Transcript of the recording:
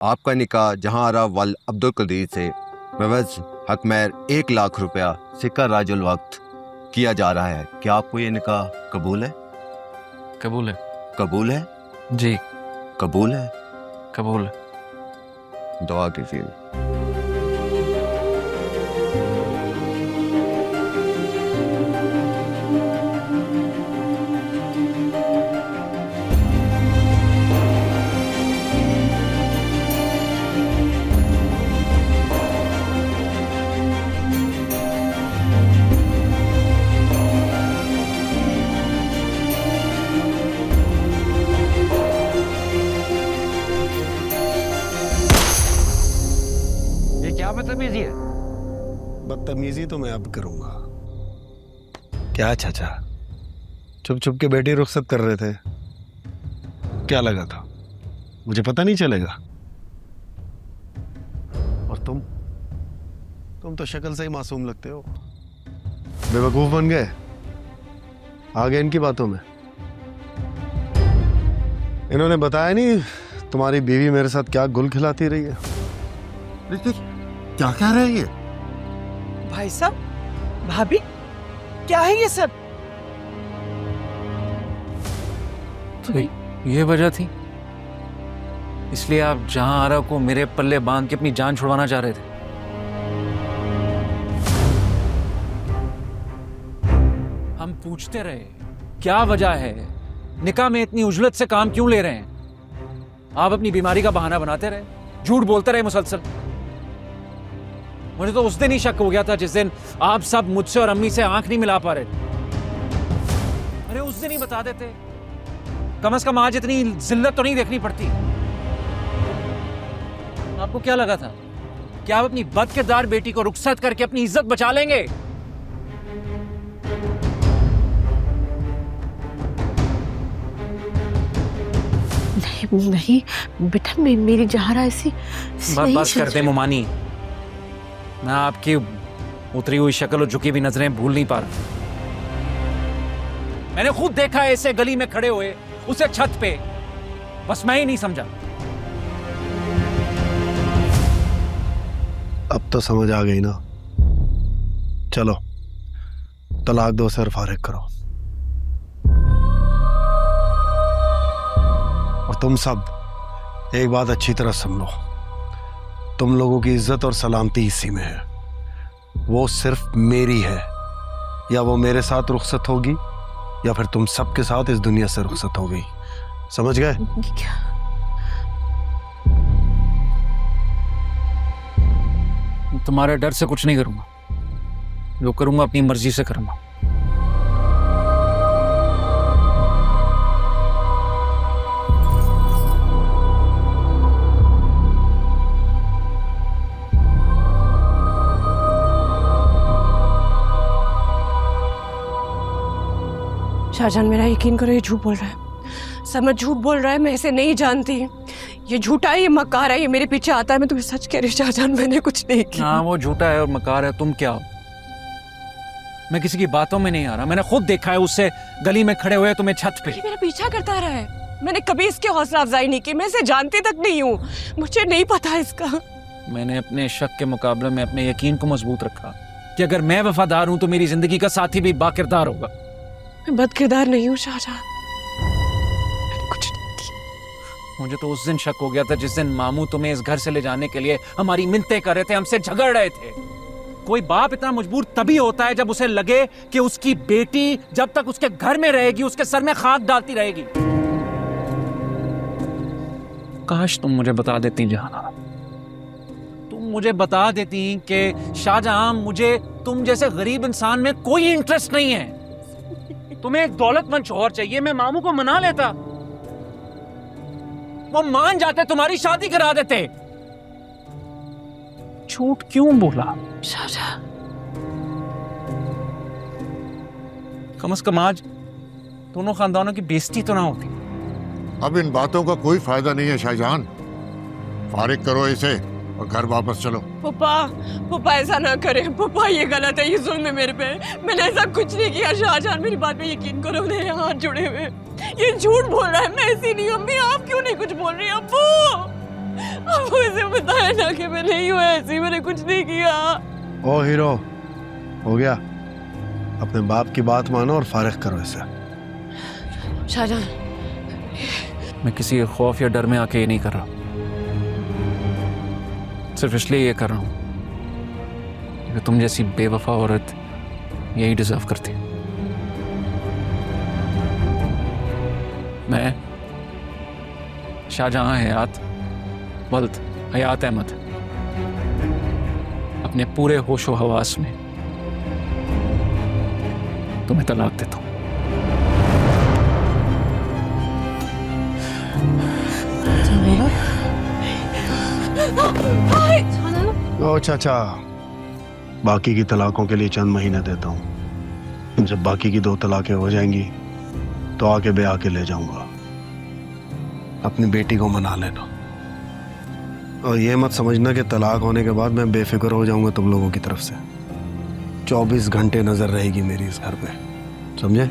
आपका निकाह जहां आरा वल अब्दुल कदीर से बवज हकमैर 1 लाख रुपया सिक्का राजुल वक्त किया जा रहा है। क्या आपको ये निकाह कबूल है? कबूल है। कबूल है जी कबूल है। कबूल है। दुआ कीजिए। क्या बदतमीजी है? बदतमीजी तो मैं अब करूंगा। क्या चाचा चुप चुप के बेटी रुखसत कर रहे थे? क्या लगा था मुझे पता नहीं चलेगा? और तुम तो शक्ल से ही मासूम लगते हो। बेवकूफ बन गए आगे इनकी बातों में। इन्होंने बताया नहीं तुम्हारी बीवी मेरे साथ क्या गुल खिलाती रही है। क्या कह रहे हैं ये? भाई साहब, भाभी, क्या है ये सब? तो ये वजह थी, इसलिए आप जहां आरा को मेरे पल्ले बांध के अपनी जान छुड़वाना चाह रहे थे। हम पूछते रहे क्या वजह है, निकाह में इतनी उजलत से काम क्यों ले रहे हैं? आप अपनी बीमारी का बहाना बनाते रहे, झूठ बोलते रहे मुसलसल। मुझे तो उस दिन ही शक हो गया था जिस दिन आप सब मुझसे और अम्मी से आंख नहीं मिला पा रहे। अरे उस दिन ही बता देते, कम से कम आज इतनी जिल्लत तो नहीं देखनी पड़ती। आपको क्या लगा था कि आप अपनी बदकिरदार बेटी को रुखसत करके अपनी इज्जत बचा लेंगे? नहीं बेटा, मेरी जहरा ऐसी बस कर दे मुमानी। मैं आपकी उतरी हुई शक्ल और झुकी हुई नजरें भूल नहीं पा रहा। मैंने खुद देखा है इसे गली में खड़े हुए, उसे छत पे, बस मैं ही नहीं समझा। अब तो समझ आ गई ना? चलो तलाक दो, सर फारिग करो। और तुम सब एक बात अच्छी तरह सुन लो, तुम लोगों की इज्जत और सलामती इसी में है। वो सिर्फ मेरी है, या वो मेरे साथ रुखसत होगी या फिर तुम सबके साथ इस दुनिया से रुखसत हो गई। समझ गए? क्या? तुम्हारे डर से कुछ नहीं करूंगा, जो करूंगा अपनी मर्जी से करूंगा। शाहजहान, मेरा यकीन करो, ये झूठ बोल रहा है। समझ झूठ बोल रहा है, मैं इसे नहीं जानती। ये झूठा है, ये मकार है, ये मेरे पीछे आता है। मैं तुम्हें सच कह रही हूँ शाहजहान, मैंने कुछ नहीं किया। हाँ, वो झूठा है और मकार है, तुम क्या हो? मैं किसी की बातों में नहीं आ रहा, मैंने खुद देखा है उससे गली में खड़े हुए तुम्हें छत पे। ये मेरा पीछा करता रहा है, मैंने कभी इसकी हौसला अफजाई नहीं की, मैं इसे जानती तक नहीं हूँ, मुझे नहीं पता इसका। मैंने अपने शक के मुकाबले में अपने यकीन को मजबूत रखा कि अगर मैं वफादार हूं तो मेरी जिंदगी का साथी भी बाकिरदार होगा। मैं बदकिरदार नहीं हूँ शाहजहान, मैंने कुछ नहीं किया। मुझे तो उस दिन शक हो गया था जिस दिन मामू तुम्हें इस घर से ले जाने के लिए हमारी मिन्नतें कर रहे थे, हमसे झगड़ रहे थे। कोई बाप इतना मजबूर तभी होता है जब उसे लगे कि उसकी बेटी जब तक उसके घर में रहेगी उसके सर में खाक डालती रहेगी। काश तुम मुझे बता देती जहाना, तुम मुझे बता देती कि शाहजहां, मुझे तुम जैसे गरीब इंसान में कोई इंटरेस्ट नहीं है, तुम्हें एक दौलतमंद शौहर चाहिए। मैं मामू को मना लेता, वो मान जाते, तुम्हारी शादी करा देते। झूठ क्यों बोला? शाहजहां, कम से कम आज दोनों खानदानों की बेइज्जती तो ना होती। अब इन बातों का कोई फायदा नहीं है शाहजहान, फारिग करो इसे और घर वापस चलो। पापा ऐसा ना करें पापा, ये गलत है, ये जुल्म है मेरे पे, मैंने ऐसा कुछ नहीं किया। शाहजहान, मेरी बात पे यकीन करो, मेरे हाथ जुड़े हुए, ये झूठ बोल रहा है, मैं ऐसी नहीं हूँ। अम्मी, आप क्यों नहीं कुछ बोल रही? अब्बू, आपको इसे बताया ना कि मैं नहीं हूँ ऐसी, मैंने कुछ नहीं किया। ओ हीरो, हो गया। अपने बाप की बात मानो और फारिग करो इसे। शाहजहां, मैं किसी के खौफ या डर में आके ये नहीं कर रहा, सिर्फ इसलिए ये कर रहा हूं कि तुम जैसी बेवफा औरत यही डिजर्व करती। मैं शाहजहां हयात वल्द हयात अहमद अपने पूरे होशो हवास में तुम्हें तलाक देता हूं। ओ चाचा, बाकी की तलाकों के लिए चंद महीने देता हूँ। जब बाकी की 2 तलाकें हो जाएंगी तो आके ब्याह के ले जाऊंगा। अपनी बेटी को मना लेना और ये मत समझना कि तलाक होने के बाद मैं बेफिक्र हो जाऊंगा तुम लोगों की तरफ से। 24 घंटे नजर रहेगी मेरी इस घर पे, समझे?